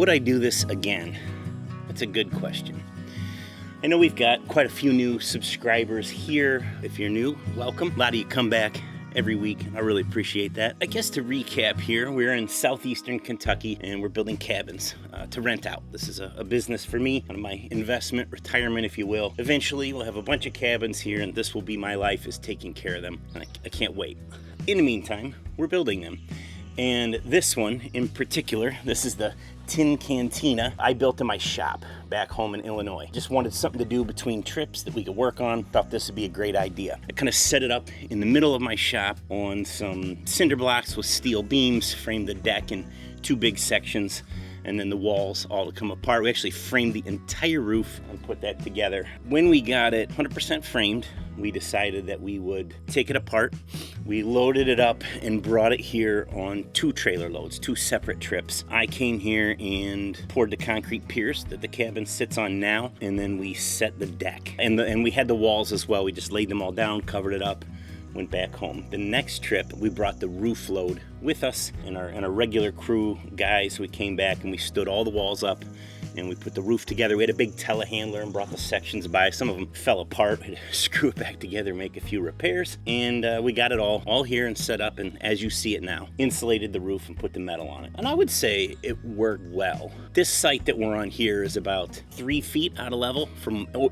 Would I do this again? That's a good question. I know we've got quite a few new subscribers here. If you're new, welcome. A lot of you come back every week. I really appreciate that. I guess to recap here, we're in southeastern Kentucky and we're building cabins to rent out. This is a business for me, kind of my investment, retirement, if you will. Eventually, we'll have a bunch of cabins here and this will be my life, is taking care of them. And I can't wait. In the meantime, we're building them. And this one in particular, this is the tin cantina I built in my shop back home in Illinois. Just wanted something to do between trips that we could work on. Thought this would be a great idea. I kind of set it up in the middle of my shop on some cinder blocks with steel beams, framed the deck in two big sections, and then the walls all to come apart. We actually framed the entire roof and put that together. When we got it 100% framed, we decided that we would take it apart. We loaded it up and brought it here on two trailer loads, two separate trips. I came here and poured the concrete piers that the cabin sits on now, and then we set the deck. And we had the walls as well. We just laid them all down, covered it up, went back home. The next trip, we brought the roof load with us and our regular crew guys. We came back and we stood all the walls up and we put the roof together. We had a big telehandler and brought the sections by. Some of them fell apart. We had to screw it back together, make a few repairs, and we got it all here and set up, and as you see it now, insulated the roof and put the metal on it. And I would say it worked well. This site that we're on here is about 3 feet out of level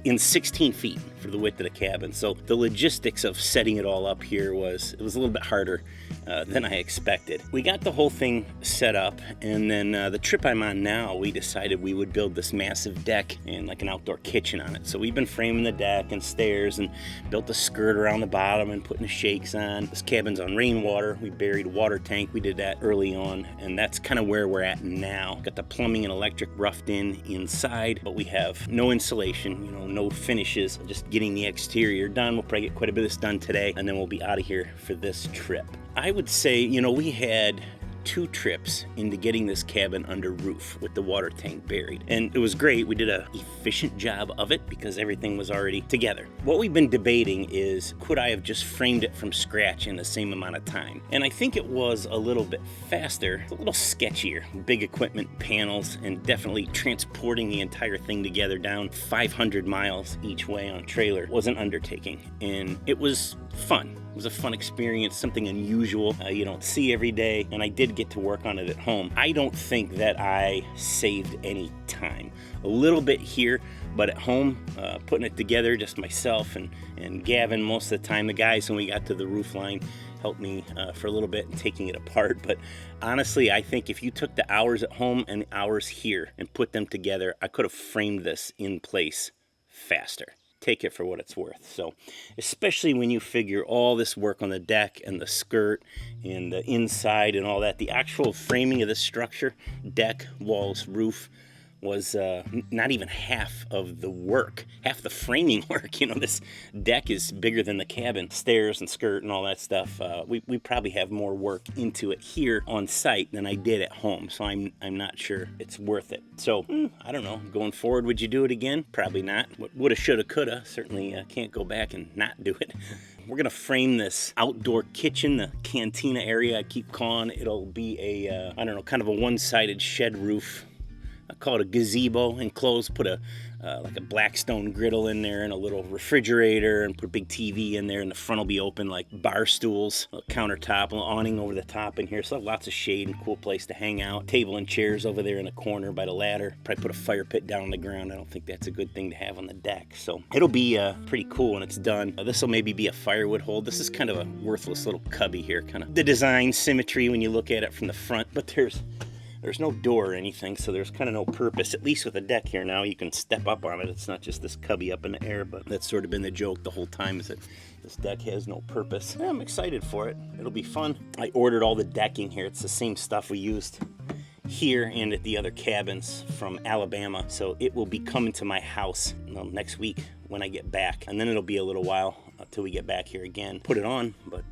in 16 feet for the width of the cabin. So the logistics of setting it all up here was a little bit harder than I expected. We got the whole thing set up, and then the trip I'm on now, we decided we would build this massive deck and like an outdoor kitchen on it. So we've been framing the deck and stairs and built a skirt around the bottom and putting the shakes on. This cabin's on rainwater. We buried a water tank. We did that early on, and that's kind of where we're at now. Got the plumbing and electric roughed in inside, but we have no insulation, no finishes, just getting the exterior done. We'll probably get quite a bit of this done today, and then we'll be out of here for this trip. I would say, we had 2 trips into getting this cabin under roof with the water tank buried, and it was great. We did an efficient job of it because everything was already together. What we've been debating is, could I have just framed it from scratch in the same amount of time? And I think it was a little bit faster, a little sketchier. Big equipment, panels, and definitely transporting the entire thing together down 500 miles each way on a trailer was an undertaking, and it was fun. It was a fun experience, something unusual you don't see every day, and I did get to work on it at home. I don't think that I saved any time. A little bit here, but at home, putting it together, just myself and Gavin most of the time. The guys, when we got to the roof line, helped me for a little bit in taking it apart. But honestly, I think if you took the hours at home and the hours here and put them together, I could have framed this in place faster. Take it for what it's worth. So especially when you figure all this work on the deck and the skirt and the inside and all that, the actual framing of the structure, deck, walls, roof, was not even half of the work, half the framing work. This deck is bigger than the cabin, stairs and skirt and all that stuff. We probably have more work into it here on site than I did at home, so I'm not sure it's worth it. So I don't know, going forward, would you do it again? Probably not. Woulda, shoulda, coulda. Certainly can't go back and not do it. We're gonna frame this outdoor kitchen, the cantina area I keep calling. It'll be a kind of a one-sided shed roof. I call it a gazebo, enclosed, put a Blackstone griddle in there and a little refrigerator, and put a big TV in there, and the front will be open like bar stools, a countertop, an awning over the top in here, so lots of shade and cool place to hang out. Table and chairs over there in the corner by the ladder. Probably put a fire pit down on the ground. I don't think that's a good thing to have on the deck, so it'll be pretty cool when it's done. This will maybe be a firewood hold. This is kind of a worthless little cubby here, kind of the design symmetry when you look at it from the front, but there's no door or anything, so there's kind of no purpose. At least with the deck here now, you can step up on it. It's not just this cubby up in the air, but that's sort of been the joke the whole time, is that this deck has no purpose. Yeah, I'm excited for it. It'll be fun. I ordered all the decking here. It's the same stuff we used here and at the other cabins from Alabama, so it will be coming to my house next week when I get back, and then it'll be a little while till we get back here again. Put it on, but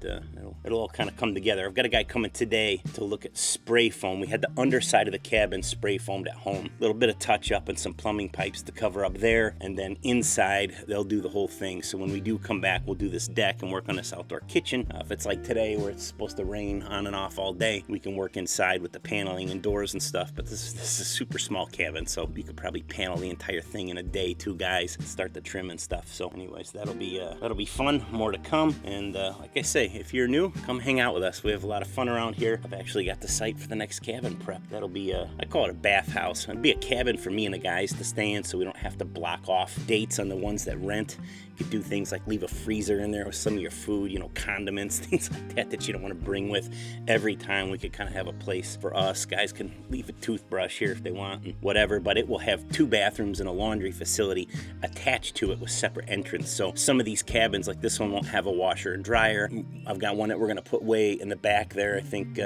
it'll it'll all kind of come together. I've got a guy coming today to look at spray foam. We had the underside of the cabin spray foamed at home. A little bit of touch up and some plumbing pipes to cover up there, and then inside they'll do the whole thing. So when we do come back, we'll do this deck and work on this outdoor kitchen. If it's like today where it's supposed to rain on and off all day, we can work inside with the paneling and doors and stuff. But this is a super small cabin, so you could probably panel the entire thing in a day, 2 guys, start the trim and stuff. So anyways, that'll be fun. More to come. And like I say, if you're new, come hang out with us. We have a lot of fun around here. I've actually got the site for the next cabin prep. That'll be I call it a bathhouse. It'll be a cabin for me and the guys to stay in, so we don't have to block off dates on the ones that rent. You could do things like leave a freezer in there with some of your food, you know, condiments, things like that you don't want to bring with every time. We could kind of have a place for us. Guys can leave a toothbrush here if they want and whatever, but it will have 2 bathrooms and a laundry facility attached to it with separate entrance. So some of these cabins, like this one, won't have a washer and dryer. I've got one that we're going to put way in the back there. I think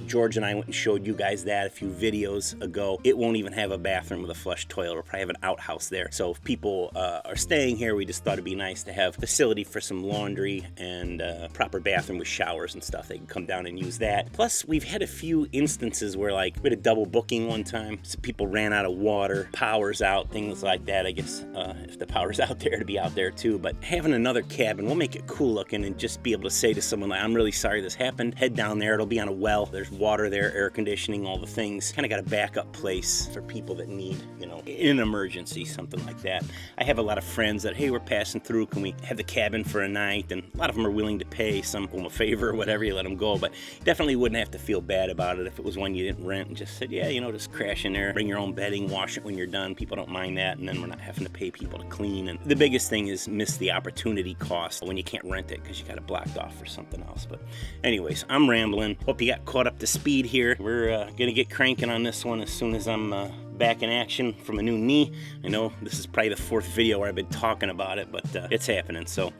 George and I went and showed you guys that a few videos ago. It won't even have a bathroom with a flush toilet. We'll probably have an outhouse there. So if people are staying here, we just thought it'd be nice to have facility for some laundry and proper bathroom with showers and stuff. They can come down and use that. Plus, we've had a few instances where, like, we had a double booking one time. So people ran out of water, power's out, things like that. I guess if the power's out there, to be out there too. But having another cabin, we'll make it cool looking and just be able to say to someone, like, I'm really sorry this happened. Head down there. It'll be on a well. There's water there, air conditioning, all the things. Kind of got a backup place for people that need, you know, in an emergency, something like that. I have a lot of friends that, hey, we're passing through. Can we have the cabin for a night? And a lot of them are willing to pay some of them a favor or whatever, you let them go. But definitely wouldn't have to feel bad about it if it was one you didn't rent and just said, yeah, you know, just crash in there, bring your own bedding, wash it when you're done. People don't mind that, and then we're not having to pay people to clean. And the biggest thing is miss the opportunity cost when you can't rent it because you got it blocked off for something else. But anyways, I'm rambling. Hope you got caught up to speed here. We're gonna get cranking on this one as soon as I'm back in action from a new knee. I know this is probably the 4th video where I've been talking about it, but it's happening. So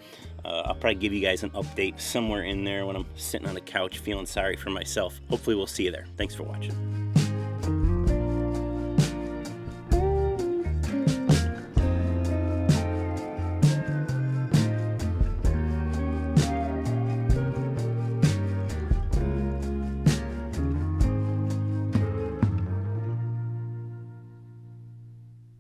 I'll probably give you guys an update somewhere in there when I'm sitting on the couch feeling sorry for myself. Hopefully we'll see you there. Thanks for watching.